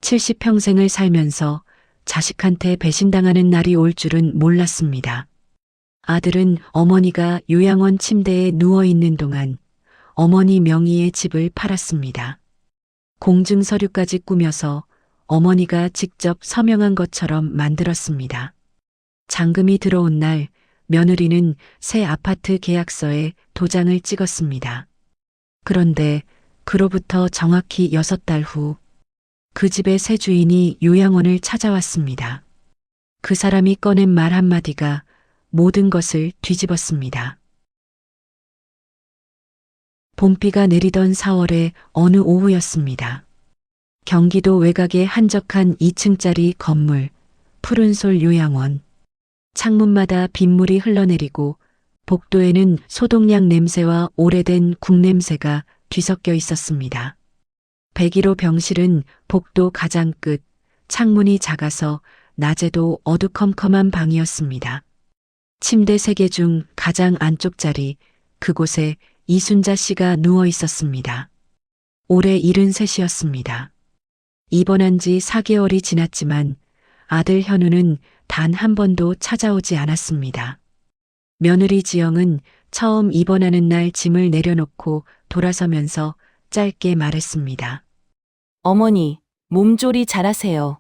70평생을 살면서 자식한테 배신당하는 날이 올 줄은 몰랐습니다. 아들은 어머니가 요양원 침대에 누워 있는 동안 어머니 명의의 집을 팔았습니다. 공증 서류까지 꾸며서 어머니가 직접 서명한 것처럼 만들었습니다. 잔금이 들어온 날 며느리는 새 아파트 계약서에 도장을 찍었습니다. 그런데 그로부터 정확히 6달 후 그 집의 새 주인이 요양원을 찾아왔습니다. 그 사람이 꺼낸 말 한마디가 모든 것을 뒤집었습니다. 봄비가 내리던 4월의 어느 오후였습니다. 경기도 외곽의 한적한 2층짜리 건물, 푸른솔 요양원. 창문마다 빗물이 흘러내리고 복도에는 소독약 냄새와 오래된 국 냄새가 뒤섞여 있었습니다. 101호 병실은 복도 가장 끝, 창문이 작아서 낮에도 어두컴컴한 방이었습니다. 침대 3개 중 가장 안쪽 자리, 그곳에 이순자 씨가 누워 있었습니다. 올해 73이었습니다. 입원한 지 4개월이 지났지만 아들 현우는 단 한 번도 찾아오지 않았습니다. 며느리 지영은 처음 입원하는 날 짐을 내려놓고 돌아서면서 짧게 말했습니다. 어머니, 몸조리 잘하세요.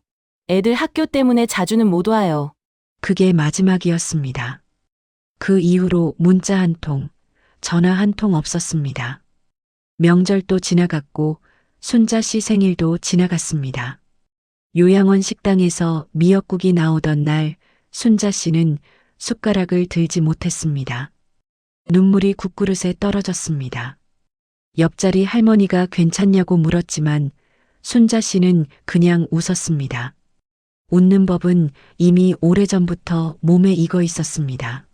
애들 학교 때문에 자주는 못 와요. 그게 마지막이었습니다. 그 이후로 문자 한 통, 전화 한 통 없었습니다. 명절도 지나갔고 순자 씨 생일도 지나갔습니다. 요양원 식당에서 미역국이 나오던 날 순자 씨는 숟가락을 들지 못했습니다. 눈물이 국그릇에 떨어졌습니다. 옆자리 할머니가 괜찮냐고 물었지만 순자 씨는 그냥 웃었습니다. 웃는 법은 이미 오래전부터 몸에 익어 있었습니다.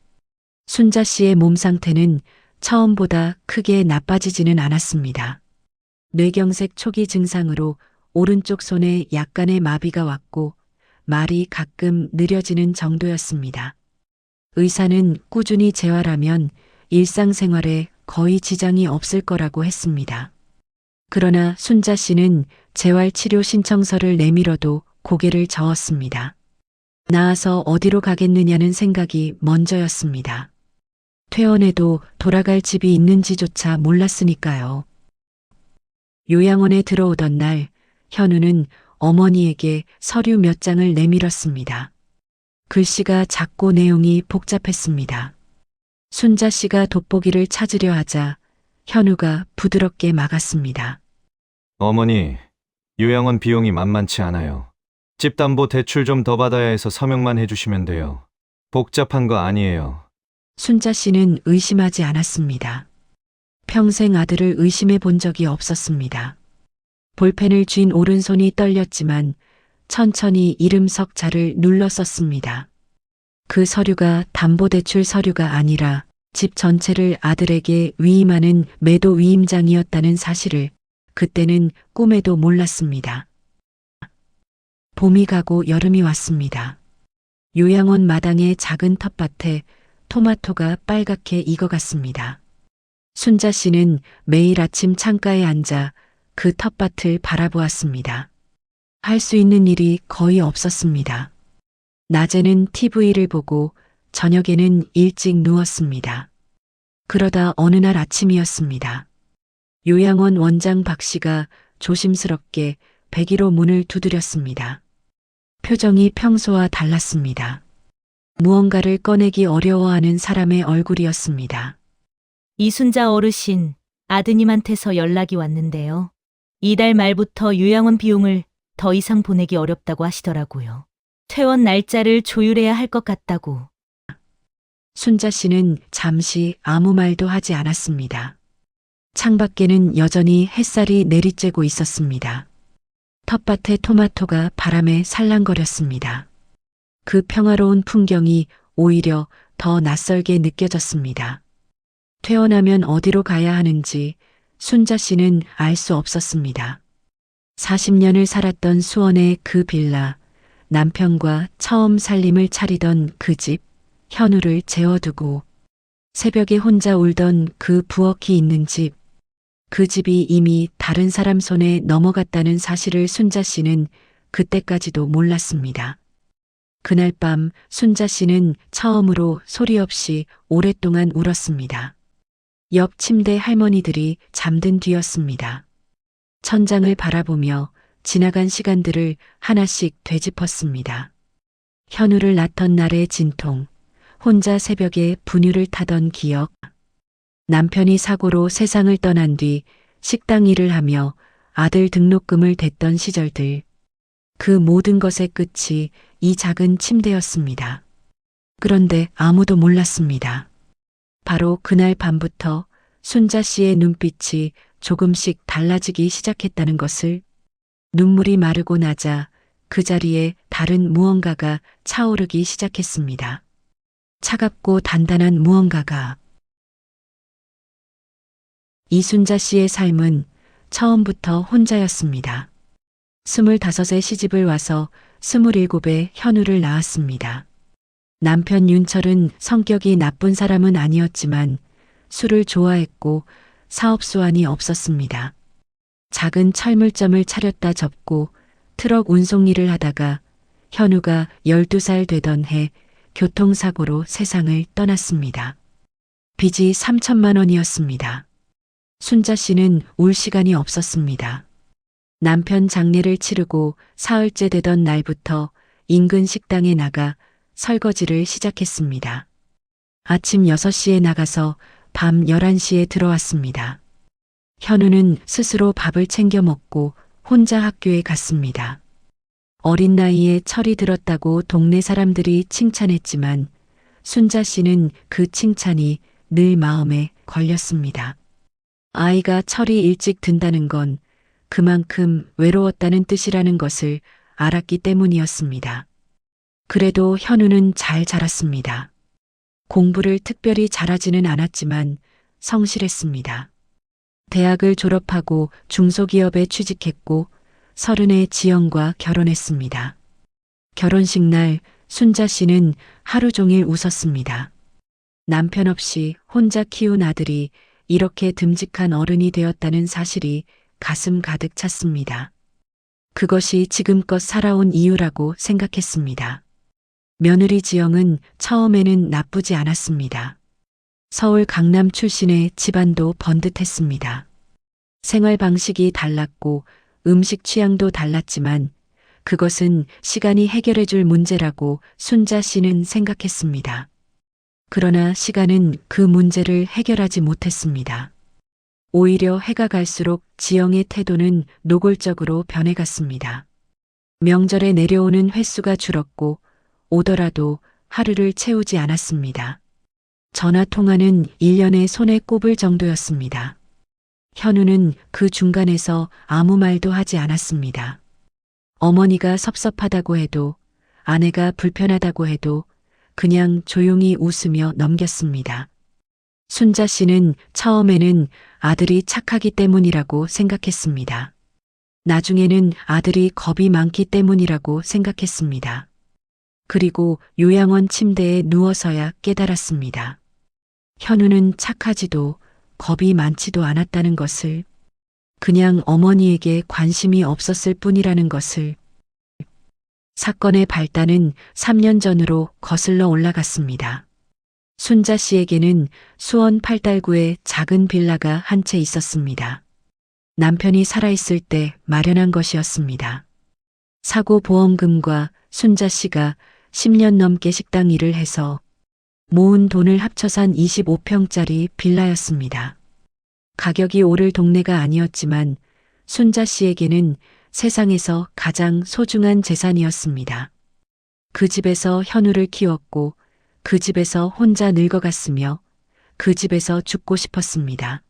순자 씨의 몸 상태는 처음보다 크게 나빠지지는 않았습니다. 뇌경색 초기 증상으로 오른쪽 손에 약간의 마비가 왔고 말이 가끔 느려지는 정도였습니다. 의사는 꾸준히 재활하면 일상생활에 거의 지장이 없을 거라고 했습니다. 그러나 순자 씨는 재활치료 신청서를 내밀어도 고개를 저었습니다. 나아서 어디로 가겠느냐는 생각이 먼저였습니다. 퇴원해도 돌아갈 집이 있는지조차 몰랐으니까요. 요양원에 들어오던 날 현우는 어머니에게 서류 몇 장을 내밀었습니다. 글씨가 작고 내용이 복잡했습니다. 순자 씨가 돋보기를 찾으려 하자 현우가 부드럽게 막았습니다. 어머니, 요양원 비용이 만만치 않아요. 집담보 대출 좀 더 받아야 해서 서명만 해주시면 돼요. 복잡한 거 아니에요. 순자 씨는 의심하지 않았습니다. 평생 아들을 의심해 본 적이 없었습니다. 볼펜을 쥔 오른손이 떨렸지만 천천히 이름 석자를 눌러 썼습니다. 그 서류가 담보대출 서류가 아니라 집 전체를 아들에게 위임하는 매도 위임장이었다는 사실을 그때는 꿈에도 몰랐습니다. 봄이 가고 여름이 왔습니다. 요양원 마당의 작은 텃밭에 토마토가 빨갛게 익어갔습니다. 순자 씨는 매일 아침 창가에 앉아 그 텃밭을 바라보았습니다. 할 수 있는 일이 거의 없었습니다. 낮에는 TV를 보고 저녁에는 일찍 누웠습니다. 그러다 어느 날 아침이었습니다. 요양원 원장 박 씨가 조심스럽게 101호 문을 두드렸습니다. 표정이 평소와 달랐습니다. 무언가를 꺼내기 어려워하는 사람의 얼굴이었습니다. 이순자 어르신, 아드님한테서 연락이 왔는데요. 이달 말부터 요양원 비용을 더 이상 보내기 어렵다고 하시더라고요. 퇴원 날짜를 조율해야 할 것 같다고. 순자 씨는 잠시 아무 말도 하지 않았습니다. 창밖에는 여전히 햇살이 내리쬐고 있었습니다. 텃밭의 토마토가 바람에 살랑거렸습니다. 그 평화로운 풍경이 오히려 더 낯설게 느껴졌습니다. 퇴원하면 어디로 가야 하는지 순자 씨는 알 수 없었습니다. 40년을 살았던 수원의 그 빌라, 남편과 처음 살림을 차리던 그 집, 현우를 재워두고 새벽에 혼자 울던 그 부엌이 있는 집, 그 집이 이미 다른 사람 손에 넘어갔다는 사실을 순자 씨는 그때까지도 몰랐습니다. 그날 밤 순자 씨는 처음으로 소리 없이 오랫동안 울었습니다. 옆 침대 할머니들이 잠든 뒤였습니다. 천장을 바라보며 지나간 시간들을 하나씩 되짚었습니다. 현우를 낳던 날의 진통, 혼자 새벽에 분유를 타던 기억, 남편이 사고로 세상을 떠난 뒤 식당 일을 하며 아들 등록금을 댔던 시절들, 그 모든 것의 끝이 이 작은 침대였습니다. 그런데 아무도 몰랐습니다. 바로 그날 밤부터 순자 씨의 눈빛이 조금씩 달라지기 시작했다는 것을. 눈물이 마르고 나자 그 자리에 다른 무언가가 차오르기 시작했습니다. 차갑고 단단한 무언가가. 이순자 씨의 삶은 처음부터 혼자였습니다. 25에 시집을 와서 27에 현우를 낳았습니다. 남편 윤철은 성격이 나쁜 사람은 아니었지만 술을 좋아했고 사업수완이 없었습니다. 작은 철물점을 차렸다 접고 트럭 운송 일을 하다가 현우가 12살 되던 해 교통사고로 세상을 떠났습니다. 빚이 3천만 원이었습니다. 순자 씨는 울 시간이 없었습니다. 남편 장례를 치르고 사흘째 되던 날부터 인근 식당에 나가 설거지를 시작했습니다. 아침 6시에 나가서 밤 11시에 들어왔습니다. 현우는 스스로 밥을 챙겨 먹고 혼자 학교에 갔습니다. 어린 나이에 철이 들었다고 동네 사람들이 칭찬했지만 순자 씨는 그 칭찬이 늘 마음에 걸렸습니다. 아이가 철이 일찍 든다는 건 그만큼 외로웠다는 뜻이라는 것을 알았기 때문이었습니다. 그래도 현우는 잘 자랐습니다. 공부를 특별히 잘하지는 않았지만 성실했습니다. 대학을 졸업하고 중소기업에 취직했고 30에 지영과 결혼했습니다. 결혼식 날 순자 씨는 하루 종일 웃었습니다. 남편 없이 혼자 키운 아들이 이렇게 듬직한 어른이 되었다는 사실이 가슴 가득 찼습니다. 그것이 지금껏 살아온 이유라고 생각했습니다. 며느리 지영은 처음에는 나쁘지 않았습니다. 서울 강남 출신의 집안도 번듯했습니다. 생활 방식이 달랐고 음식 취향도 달랐지만 그것은 시간이 해결해 줄 문제라고 순자 씨는 생각했습니다. 그러나 시간은 그 문제를 해결하지 못했습니다. 오히려 해가 갈수록 지영의 태도는 노골적으로 변해갔습니다. 명절에 내려오는 횟수가 줄었고 오더라도 하루를 채우지 않았습니다. 전화 통화는 1년에 손에 꼽을 정도였습니다. 현우는 그 중간에서 아무 말도 하지 않았습니다. 어머니가 섭섭하다고 해도 아내가 불편하다고 해도 그냥 조용히 웃으며 넘겼습니다. 순자 씨는 처음에는 아들이 착하기 때문이라고 생각했습니다. 나중에는 아들이 겁이 많기 때문이라고 생각했습니다. 그리고 요양원 침대에 누워서야 깨달았습니다. 현우는 착하지도 겁이 많지도 않았다는 것을, 그냥 어머니에게 관심이 없었을 뿐이라는 것을. 사건의 발단은 3년 전으로 거슬러 올라갔습니다. 순자 씨에게는 수원 팔달구에 작은 빌라가 한 채 있었습니다. 남편이 살아있을 때 마련한 것이었습니다. 사고 보험금과 순자 씨가 10년 넘게 식당 일을 해서 모은 돈을 합쳐 산 25평짜리 빌라였습니다. 가격이 오를 동네가 아니었지만 순자 씨에게는 세상에서 가장 소중한 재산이었습니다. 그 집에서 현우를 키웠고 그 집에서 혼자 늙어갔으며 그 집에서 죽고 싶었습니다.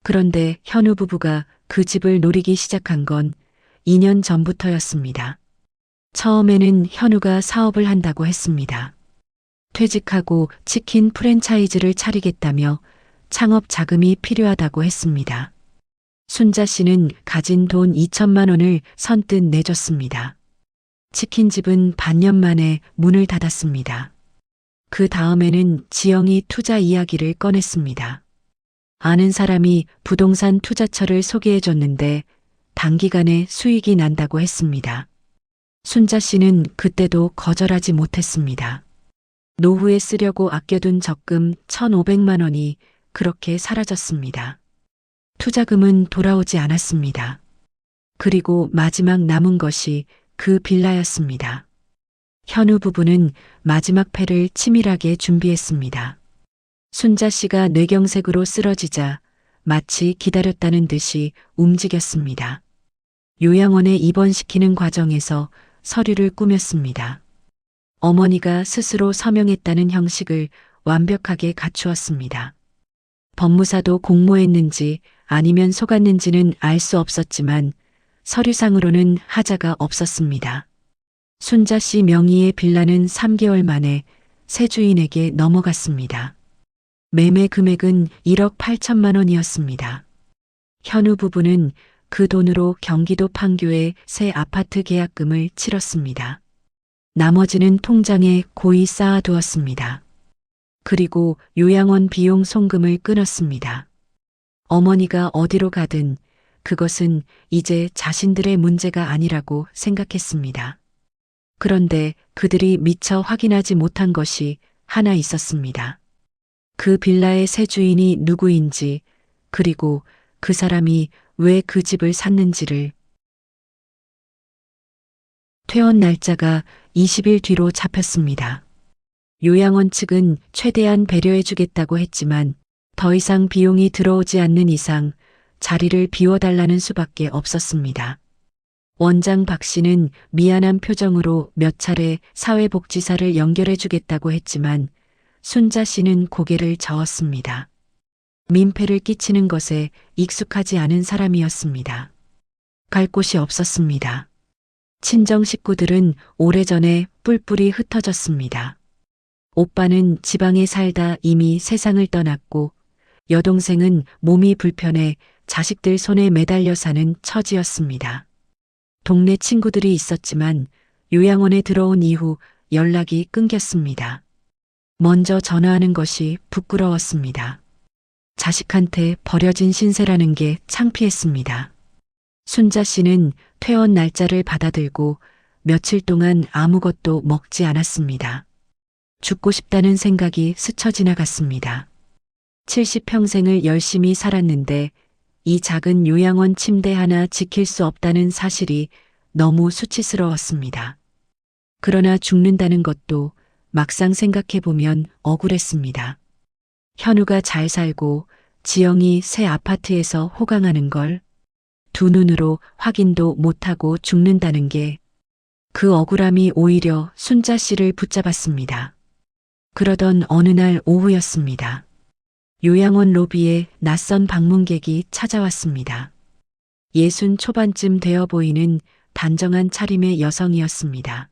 그런데 현우 부부가 그 집을 노리기 시작한 건 2년 전부터였습니다. 처음에는 현우가 사업을 한다고 했습니다. 퇴직하고 치킨 프랜차이즈를 차리겠다며 창업 자금이 필요하다고 했습니다. 순자 씨는 가진 돈 2천만 원을 선뜻 내줬습니다. 치킨집은 반년 만에 문을 닫았습니다. 그 다음에는 지영이 투자 이야기를 꺼냈습니다. 아는 사람이 부동산 투자처를 소개해줬는데 단기간에 수익이 난다고 했습니다. 순자 씨는 그때도 거절하지 못했습니다. 노후에 쓰려고 아껴둔 적금 1,500만 원이 그렇게 사라졌습니다. 투자금은 돌아오지 않았습니다. 그리고 마지막 남은 것이 그 빌라였습니다. 현우 부부는 마지막 패를 치밀하게 준비했습니다. 순자 씨가 뇌경색으로 쓰러지자 마치 기다렸다는 듯이 움직였습니다. 요양원에 입원시키는 과정에서 서류를 꾸몄습니다. 어머니가 스스로 서명했다는 형식을 완벽하게 갖추었습니다. 법무사도 공모했는지 아니면 속았는지는 알 수 없었지만 서류상으로는 하자가 없었습니다. 순자 씨 명의의 빌라는 3개월 만에 새 주인에게 넘어갔습니다. 매매 금액은 1억 8천만 원이었습니다. 현우 부부는 그 돈으로 경기도 판교에 새 아파트 계약금을 치렀습니다. 나머지는 통장에 고이 쌓아두었습니다. 그리고 요양원 비용 송금을 끊었습니다. 어머니가 어디로 가든 그것은 이제 자신들의 문제가 아니라고 생각했습니다. 그런데 그들이 미처 확인하지 못한 것이 하나 있었습니다. 그 빌라의 새 주인이 누구인지, 그리고 그 사람이 왜 그 집을 샀는지를. 퇴원 날짜가 20일 뒤로 잡혔습니다. 요양원 측은 최대한 배려해주겠다고 했지만 더 이상 비용이 들어오지 않는 이상 자리를 비워달라는 수밖에 없었습니다. 원장 박 씨는 미안한 표정으로 몇 차례 사회복지사를 연결해주겠다고 했지만 순자 씨는 고개를 저었습니다. 민폐를 끼치는 것에 익숙하지 않은 사람이었습니다. 갈 곳이 없었습니다. 친정 식구들은 오래전에 뿔뿔이 흩어졌습니다. 오빠는 지방에 살다 이미 세상을 떠났고 여동생은 몸이 불편해 자식들 손에 매달려 사는 처지였습니다. 동네 친구들이 있었지만 요양원에 들어온 이후 연락이 끊겼습니다. 먼저 전화하는 것이 부끄러웠습니다. 자식한테 버려진 신세라는 게 창피했습니다. 순자 씨는 퇴원 날짜를 받아들고 며칠 동안 아무것도 먹지 않았습니다. 죽고 싶다는 생각이 스쳐 지나갔습니다. 70평생을 열심히 살았는데 이 작은 요양원 침대 하나 지킬 수 없다는 사실이 너무 수치스러웠습니다. 그러나 죽는다는 것도 막상 생각해보면 억울했습니다. 현우가 잘 살고 지영이 새 아파트에서 호강하는 걸 두 눈으로 확인도 못하고 죽는다는 게 그 억울함이 오히려 순자 씨를 붙잡았습니다. 그러던 어느 날 오후였습니다. 요양원 로비에 낯선 방문객이 찾아왔습니다. 60 초반쯤 되어 보이는 단정한 차림의 여성이었습니다.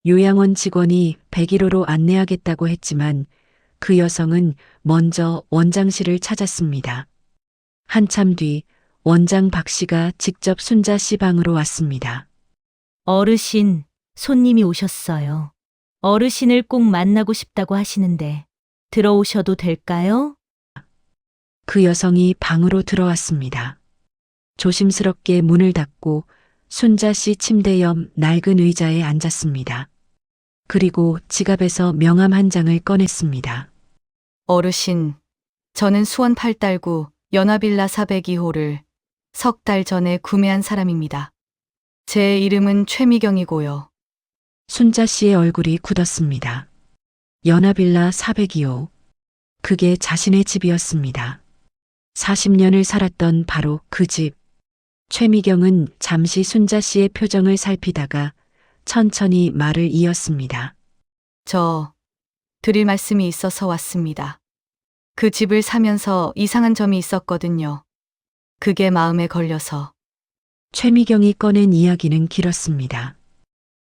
요양원 직원이 101호로 안내하겠다고 했지만 그 여성은 먼저 원장실을 찾았습니다. 한참 뒤 원장 박 씨가 직접 순자 씨 방으로 왔습니다. 어르신, 손님이 오셨어요. 어르신을 꼭 만나고 싶다고 하시는데 들어오셔도 될까요? 그 여성이 방으로 들어왔습니다. 조심스럽게 문을 닫고 순자 씨 침대 옆 낡은 의자에 앉았습니다. 그리고 지갑에서 명함 한 장을 꺼냈습니다. 어르신, 저는 수원 8달구 연화빌라 402호를 석 달 전에 구매한 사람입니다. 제 이름은 최미경이고요. 순자 씨의 얼굴이 굳었습니다. 연화빌라 402호. 그게 자신의 집이었습니다. 40년을 살았던 바로 그 집. 최미경은 잠시 순자 씨의 표정을 살피다가 천천히 말을 이었습니다. 저 드릴 말씀이 있어서 왔습니다. 그 집을 사면서 이상한 점이 있었거든요. 그게 마음에 걸려서. 최미경이 꺼낸 이야기는 길었습니다.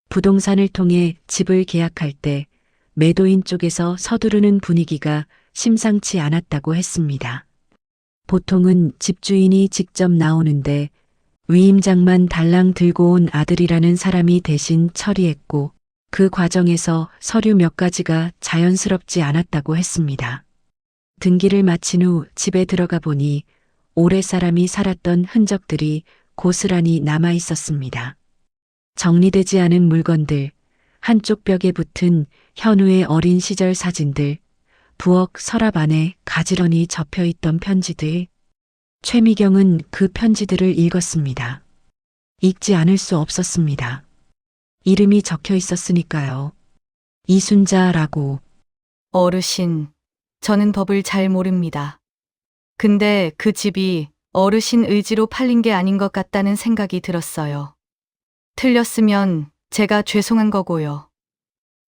부동산을 통해 집을 계약할 때 매도인 쪽에서 서두르는 분위기가 심상치 않았다고 했습니다. 보통은 집주인이 직접 나오는데 위임장만 달랑 들고 온 아들이라는 사람이 대신 처리했고 그 과정에서 서류 몇 가지가 자연스럽지 않았다고 했습니다. 등기를 마친 후 집에 들어가 보니 오래 사람이 살았던 흔적들이 고스란히 남아 있었습니다. 정리되지 않은 물건들, 한쪽 벽에 붙은 현우의 어린 시절 사진들, 부엌 서랍 안에 가지런히 접혀 있던 편지들. 최미경은 그 편지들을 읽었습니다. 읽지 않을 수 없었습니다. 이름이 적혀 있었으니까요. 이순자라고. 어르신, 저는 법을 잘 모릅니다. 근데 그 집이 어르신 의지로 팔린 게 아닌 것 같다는 생각이 들었어요. 틀렸으면 제가 죄송한 거고요.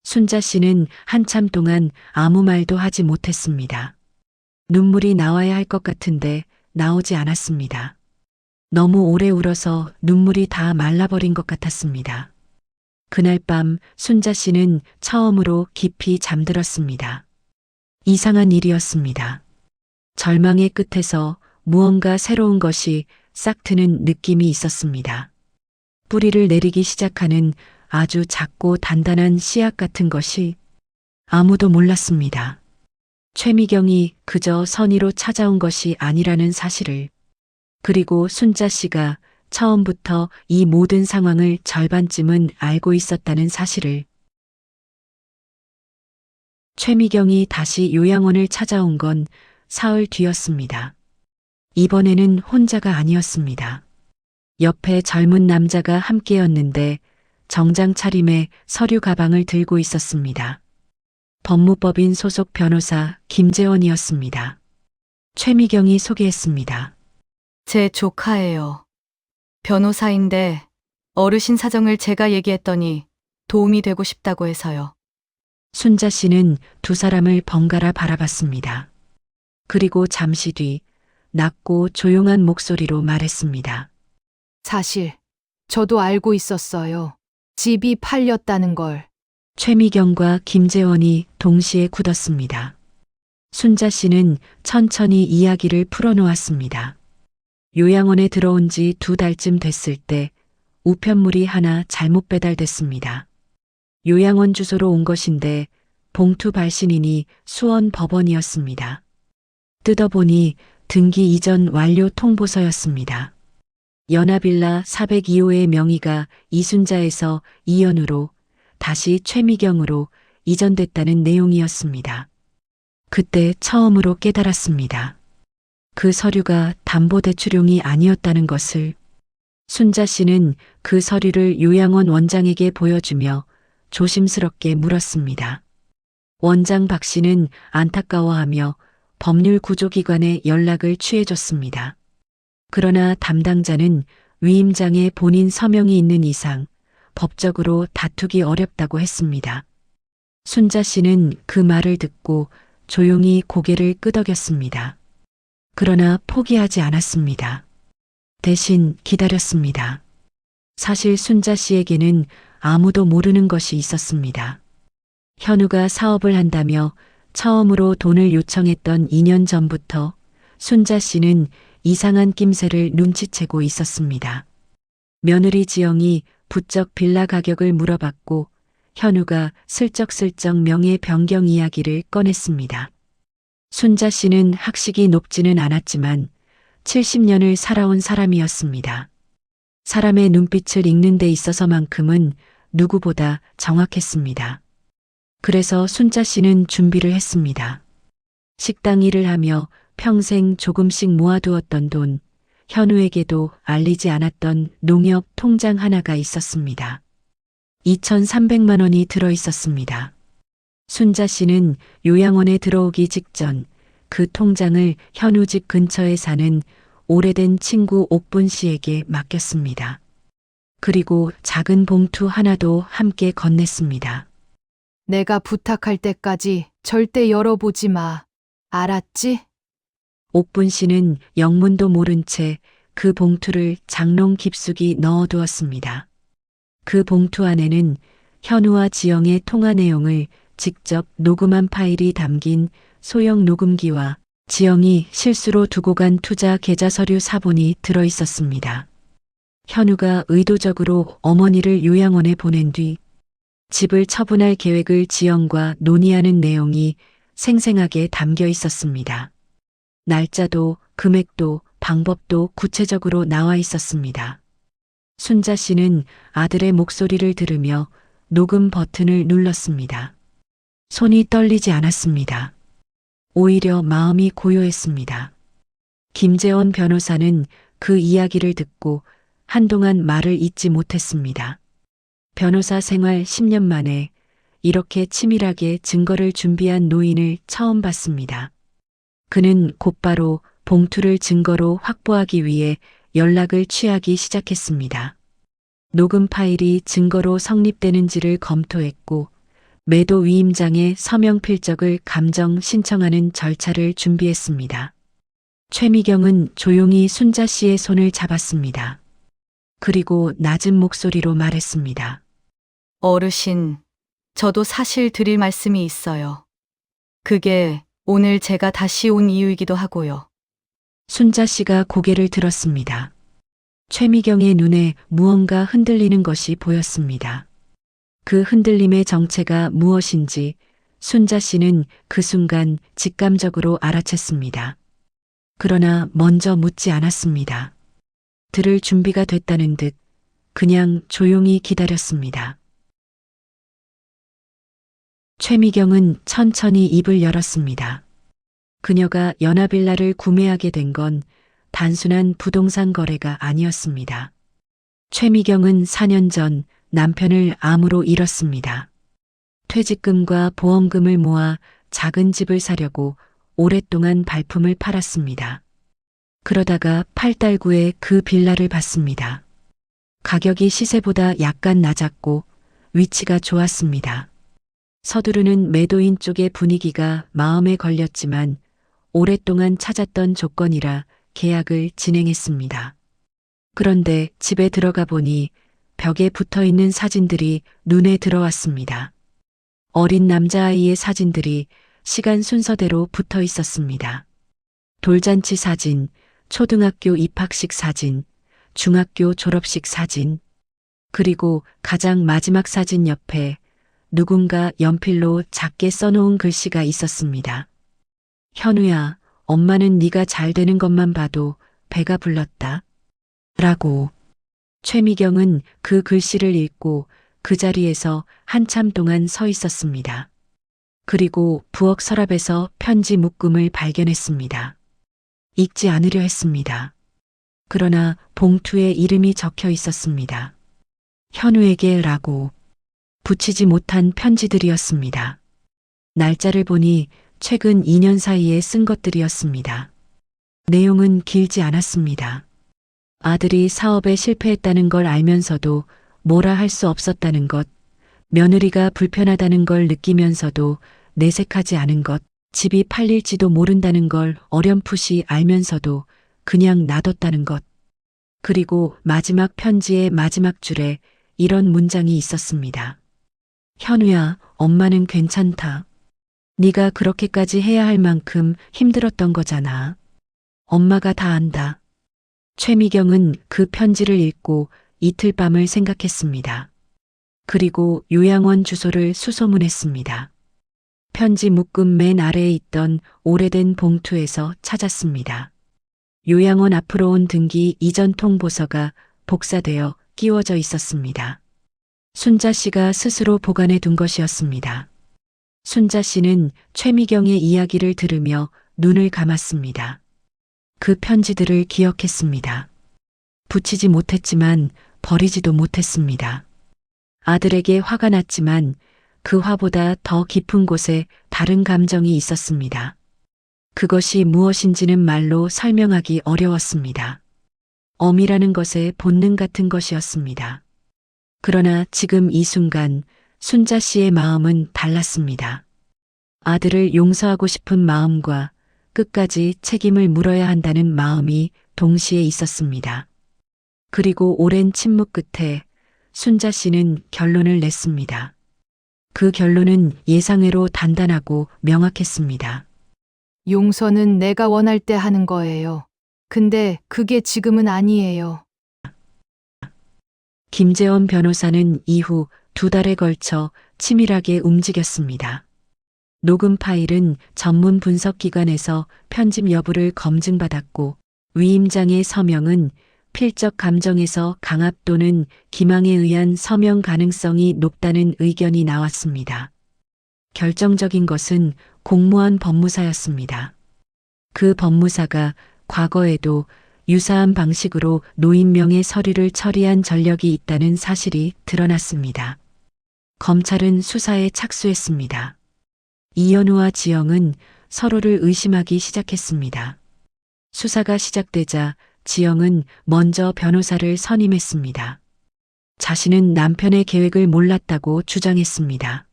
순자 씨는 한참 동안 아무 말도 하지 못했습니다. 눈물이 나와야 할 것 같은데 나오지 않았습니다. 너무 오래 울어서 눈물이 다 말라버린 것 같았습니다. 그날 밤 순자 씨는 처음으로 깊이 잠들었습니다. 이상한 일이었습니다. 절망의 끝에서 무언가 새로운 것이 싹 트는 느낌이 있었습니다. 뿌리를 내리기 시작하는 아주 작고 단단한 씨앗 같은 것이. 아무도 몰랐습니다. 최미경이 그저 선의로 찾아온 것이 아니라는 사실을. 그리고 순자 씨가 처음부터 이 모든 상황을 절반쯤은 알고 있었다는 사실을. 최미경이 다시 요양원을 찾아온 건 사흘 뒤였습니다. 이번에는 혼자가 아니었습니다. 옆에 젊은 남자가 함께였는데 정장 차림에 서류 가방을 들고 있었습니다. 법무법인 소속 변호사 김재원이었습니다. 최미경이 소개했습니다. 제 조카예요. 변호사인데 어르신 사정을 제가 얘기했더니 도움이 되고 싶다고 해서요. 순자 씨는 두 사람을 번갈아 바라봤습니다. 그리고 잠시 뒤 낮고 조용한 목소리로 말했습니다. 사실 저도 알고 있었어요. 집이 팔렸다는 걸. 최미경과 김재원이 동시에 굳었습니다. 순자 씨는 천천히 이야기를 풀어놓았습니다. 요양원에 들어온 지 2달쯤 됐을 때 우편물이 하나 잘못 배달됐습니다. 요양원 주소로 온 것인데 봉투 발신인이 수원 법원이었습니다. 뜯어보니 등기 이전 완료 통보서였습니다. 연합일라 402호의 명의가 이순자에서 이현우로 다시 최미경으로 이전됐다는 내용이었습니다. 그때 처음으로 깨달았습니다. 그 서류가 담보대출용이 아니었다는 것을. 순자 씨는 그 서류를 요양원 원장에게 보여주며 조심스럽게 물었습니다. 원장 박 씨는 안타까워하며 법률구조기관에 연락을 취해줬습니다. 그러나 담당자는 위임장에 본인 서명이 있는 이상 법적으로 다투기 어렵다고 했습니다. 순자 씨는 그 말을 듣고 조용히 고개를 끄덕였습니다. 그러나 포기하지 않았습니다. 대신 기다렸습니다. 사실 순자 씨에게는 아무도 모르는 것이 있었습니다. 현우가 사업을 한다며 처음으로 돈을 요청했던 2년 전부터 순자 씨는 이상한 낌새를 눈치채고 있었습니다. 며느리 지영이 부쩍 빌라 가격을 물어봤고 현우가 슬쩍슬쩍 명예 변경 이야기를 꺼냈습니다. 순자 씨는 학식이 높지는 않았지만 70년을 살아온 사람이었습니다. 사람의 눈빛을 읽는 데 있어서만큼은 누구보다 정확했습니다. 그래서 순자 씨는 준비를 했습니다. 식당 일을 하며 평생 조금씩 모아두었던 돈, 현우에게도 알리지 않았던 농협 통장 하나가 있었습니다. 2,300만 원이 들어 있었습니다. 순자 씨는 요양원에 들어오기 직전 그 통장을 현우 집 근처에 사는 오래된 친구 옥분 씨에게 맡겼습니다. 그리고 작은 봉투 하나도 함께 건넸습니다. 내가 부탁할 때까지 절대 열어보지 마. 알았지? 옥분 씨는 영문도 모른 채 그 봉투를 장롱 깊숙이 넣어두었습니다. 그 봉투 안에는 현우와 지영의 통화 내용을 직접 녹음한 파일이 담긴 소형 녹음기와 지영이 실수로 두고 간 투자 계좌 서류 사본이 들어 있었습니다. 현우가 의도적으로 어머니를 요양원에 보낸 뒤 집을 처분할 계획을 지영과 논의하는 내용이 생생하게 담겨 있었습니다. 날짜도 금액도 방법도 구체적으로 나와 있었습니다. 순자 씨는 아들의 목소리를 들으며 녹음 버튼을 눌렀습니다. 손이 떨리지 않았습니다. 오히려 마음이 고요했습니다. 김재원 변호사는 그 이야기를 듣고 한동안 말을 잇지 못했습니다. 변호사 생활 10년 만에 이렇게 치밀하게 증거를 준비한 노인을 처음 봤습니다. 그는 곧바로 봉투를 증거로 확보하기 위해 연락을 취하기 시작했습니다. 녹음 파일이 증거로 성립되는지를 검토했고 매도 위임장의 서명 필적을 감정 신청하는 절차를 준비했습니다. 최미경은 조용히 순자 씨의 손을 잡았습니다. 그리고 낮은 목소리로 말했습니다. 어르신, 저도 사실 드릴 말씀이 있어요. 그게 오늘 제가 다시 온 이유이기도 하고요. 순자 씨가 고개를 들었습니다. 최미경의 눈에 무언가 흔들리는 것이 보였습니다. 그 흔들림의 정체가 무엇인지 순자 씨는 그 순간 직감적으로 알아챘습니다. 그러나 먼저 묻지 않았습니다. 들을 준비가 됐다는 듯 그냥 조용히 기다렸습니다. 최미경은 천천히 입을 열었습니다. 그녀가 연하빌라를 구매하게 된 건 단순한 부동산 거래가 아니었습니다. 최미경은 4년 전 남편을 암으로 잃었습니다. 퇴직금과 보험금을 모아 작은 집을 사려고 오랫동안 발품을 팔았습니다. 그러다가 8달 후에 그 빌라를 봤습니다. 가격이 시세보다 약간 낮았고 위치가 좋았습니다. 서두르는 매도인 쪽의 분위기가 마음에 걸렸지만 오랫동안 찾았던 조건이라 계약을 진행했습니다. 그런데 집에 들어가 보니 벽에 붙어 있는 사진들이 눈에 들어왔습니다. 어린 남자아이의 사진들이 시간 순서대로 붙어 있었습니다. 돌잔치 사진, 초등학교 입학식 사진, 중학교 졸업식 사진, 그리고 가장 마지막 사진 옆에 누군가 연필로 작게 써놓은 글씨가 있었습니다. 현우야, 엄마는 네가 잘 되는 것만 봐도 배가 불렀다. 라고. 최미경은 그 글씨를 읽고 그 자리에서 한참 동안 서 있었습니다. 그리고 부엌 서랍에서 편지 묶음을 발견했습니다. 읽지 않으려 했습니다. 그러나 봉투에 이름이 적혀 있었습니다. 현우에게 라고. 붙이지 못한 편지들이었습니다. 날짜를 보니 최근 2년 사이에 쓴 것들이었습니다. 내용은 길지 않았습니다. 아들이 사업에 실패했다는 걸 알면서도 뭐라 할 수 없었다는 것, 며느리가 불편하다는 걸 느끼면서도 내색하지 않은 것, 집이 팔릴지도 모른다는 걸 어렴풋이 알면서도 그냥 놔뒀다는 것, 그리고 마지막 편지의 마지막 줄에 이런 문장이 있었습니다. 현우야, 엄마는 괜찮다. 네가 그렇게까지 해야 할 만큼 힘들었던 거잖아. 엄마가 다 안다. 최미경은 그 편지를 읽고 이틀 밤을 생각했습니다. 그리고 요양원 주소를 수소문했습니다. 편지 묶음 맨 아래에 있던 오래된 봉투에서 찾았습니다. 요양원 앞으로 온 등기 이전 통보서가 복사되어 끼워져 있었습니다. 순자 씨가 스스로 보관해 둔 것이었습니다. 순자 씨는 최미경의 이야기를 들으며 눈을 감았습니다. 그 편지들을 기억했습니다. 붙이지 못했지만 버리지도 못했습니다. 아들에게 화가 났지만 그 화보다 더 깊은 곳에 다른 감정이 있었습니다. 그것이 무엇인지는 말로 설명하기 어려웠습니다. 엄이라는 것의 본능 같은 것이었습니다. 그러나 지금 이 순간 순자 씨의 마음은 달랐습니다. 아들을 용서하고 싶은 마음과 끝까지 책임을 물어야 한다는 마음이 동시에 있었습니다. 그리고 오랜 침묵 끝에 순자 씨는 결론을 냈습니다. 그 결론은 예상외로 단단하고 명확했습니다. 용서는 내가 원할 때 하는 거예요. 근데 그게 지금은 아니에요. 김재원 변호사는 이후 2달에 걸쳐 치밀하게 움직였습니다. 녹음 파일은 전문 분석기관에서 편집 여부를 검증받았고 위임장의 서명은 필적 감정에서 강압 또는 기망에 의한 서명 가능성이 높다는 의견이 나왔습니다. 결정적인 것은 공무원 법무사였습니다. 그 법무사가 과거에도 유사한 방식으로 노인명의 서류를 처리한 전력이 있다는 사실이 드러났습니다. 검찰은 수사에 착수했습니다. 이현우와 지영은 서로를 의심하기 시작했습니다. 수사가 시작되자 지영은 먼저 변호사를 선임했습니다. 자신은 남편의 계획을 몰랐다고 주장했습니다.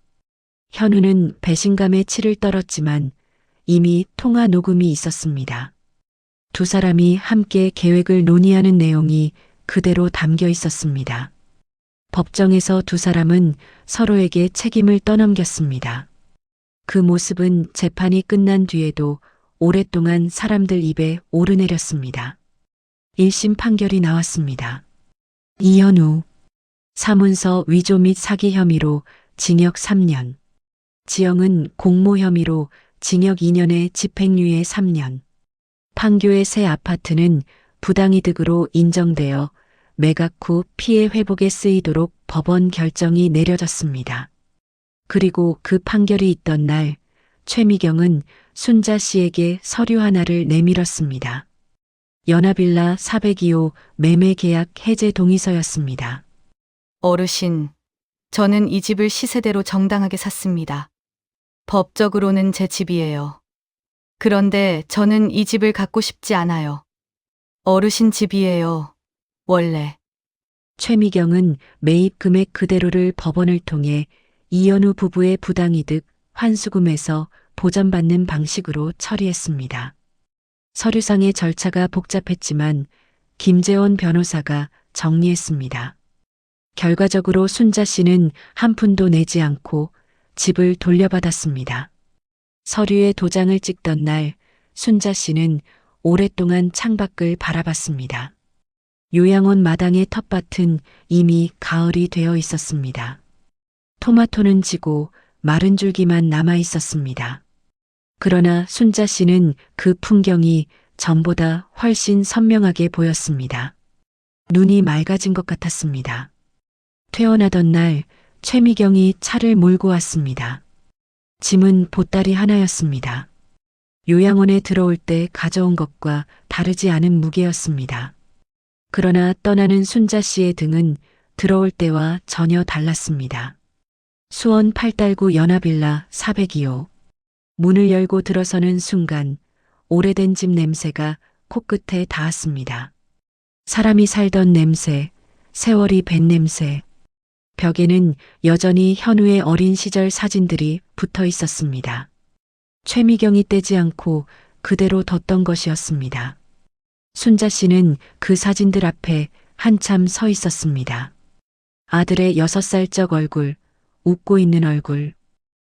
현우는 배신감에 치를 떨었지만 이미 통화 녹음이 있었습니다. 두 사람이 함께 계획을 논의하는 내용이 그대로 담겨 있었습니다. 법정에서 두 사람은 서로에게 책임을 떠넘겼습니다. 그 모습은 재판이 끝난 뒤에도 오랫동안 사람들 입에 오르내렸습니다. 1심 판결이 나왔습니다. 이현우, 사문서 위조 및 사기 혐의로 징역 3년, 지영은 공모 혐의로 징역 2년에 집행유예 3년. 판교의 새 아파트는 부당이득으로 인정되어 매각 후 피해 회복에 쓰이도록 법원 결정이 내려졌습니다. 그리고 그 판결이 있던 날 최미경은 순자 씨에게 서류 하나를 내밀었습니다. 연합빌라 402호 매매 계약 해제 동의서였습니다. 어르신, 저는 이 집을 시세대로 정당하게 샀습니다. 법적으로는 제 집이에요. 그런데 저는 이 집을 갖고 싶지 않아요. 어르신 집이에요. 원래. 최미경은 매입 금액 그대로를 법원을 통해 이현우 부부의 부당이득 환수금에서 보전받는 방식으로 처리했습니다. 서류상의 절차가 복잡했지만 김재원 변호사가 정리했습니다. 결과적으로 순자 씨는 한 푼도 내지 않고 집을 돌려받았습니다. 서류에 도장을 찍던 날 순자 씨는 오랫동안 창밖을 바라봤습니다. 요양원 마당의 텃밭은 이미 가을이 되어 있었습니다. 토마토는 지고 마른 줄기만 남아 있었습니다. 그러나 순자 씨는 그 풍경이 전보다 훨씬 선명하게 보였습니다. 눈이 맑아진 것 같았습니다. 퇴원하던 날 최미경이 차를 몰고 왔습니다. 짐은 보따리 하나였습니다. 요양원에 들어올 때 가져온 것과 다르지 않은 무게였습니다. 그러나 떠나는 순자 씨의 등은 들어올 때와 전혀 달랐습니다. 수원 8달구 연합빌라 402호. 문을 열고 들어서는 순간 오래된 집 냄새가 코끝에 닿았습니다. 사람이 살던 냄새, 세월이 밴 냄새. 벽에는 여전히 현우의 어린 시절 사진들이 붙어 있었습니다. 최미경이 떼지 않고 그대로 뒀던 것이었습니다. 순자 씨는 그 사진들 앞에 한참 서 있었습니다. 아들의 6살적 얼굴, 웃고 있는 얼굴.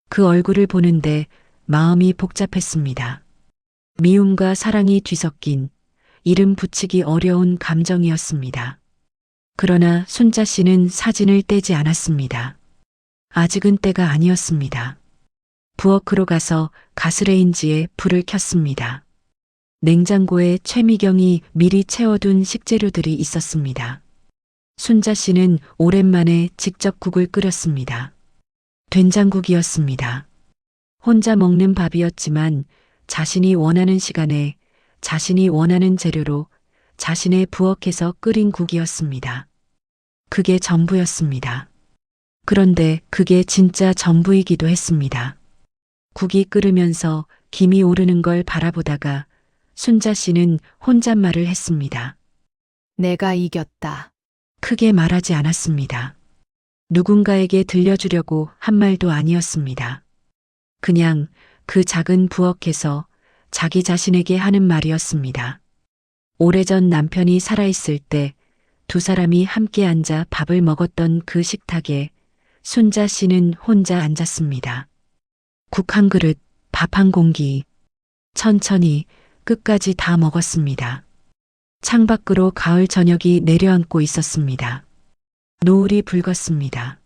그 얼굴을 보는데 마음이 복잡했습니다. 미움과 사랑이 뒤섞인 이름 붙이기 어려운 감정이었습니다. 그러나 순자 씨는 사진을 떼지 않았습니다. 아직은 때가 아니었습니다. 부엌으로 가서 가스레인지에 불을 켰습니다. 냉장고에 최미경이 미리 채워둔 식재료들이 있었습니다. 순자 씨는 오랜만에 직접 국을 끓였습니다. 된장국이었습니다. 혼자 먹는 밥이었지만 자신이 원하는 시간에 자신이 원하는 재료로 자신의 부엌에서 끓인 국이었습니다. 그게 전부였습니다. 그런데 그게 진짜 전부이기도 했습니다. 국이 끓으면서 김이 오르는 걸 바라보다가 순자 씨는 혼잣말을 했습니다. 내가 이겼다. 크게 말하지 않았습니다. 누군가에게 들려주려고 한 말도 아니었습니다. 그냥 그 작은 부엌에서 자기 자신에게 하는 말이었습니다. 오래전 남편이 살아있을 때 두 사람이 함께 앉아 밥을 먹었던 그 식탁에 순자 씨는 혼자 앉았습니다. 국 한 그릇, 밥 한 공기. 천천히 끝까지 다 먹었습니다. 창밖으로 가을 저녁이 내려앉고 있었습니다. 노을이 붉었습니다.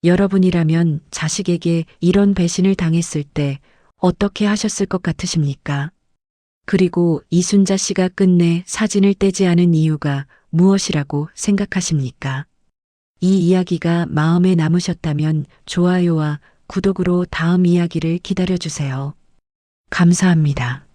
여러분이라면 자식에게 이런 배신을 당했을 때 어떻게 하셨을 것 같으십니까? 그리고 이순자 씨가 끝내 사진을 떼지 않은 이유가 무엇이라고 생각하십니까? 이 이야기가 마음에 남으셨다면 좋아요와 구독으로 다음 이야기를 기다려주세요. 감사합니다.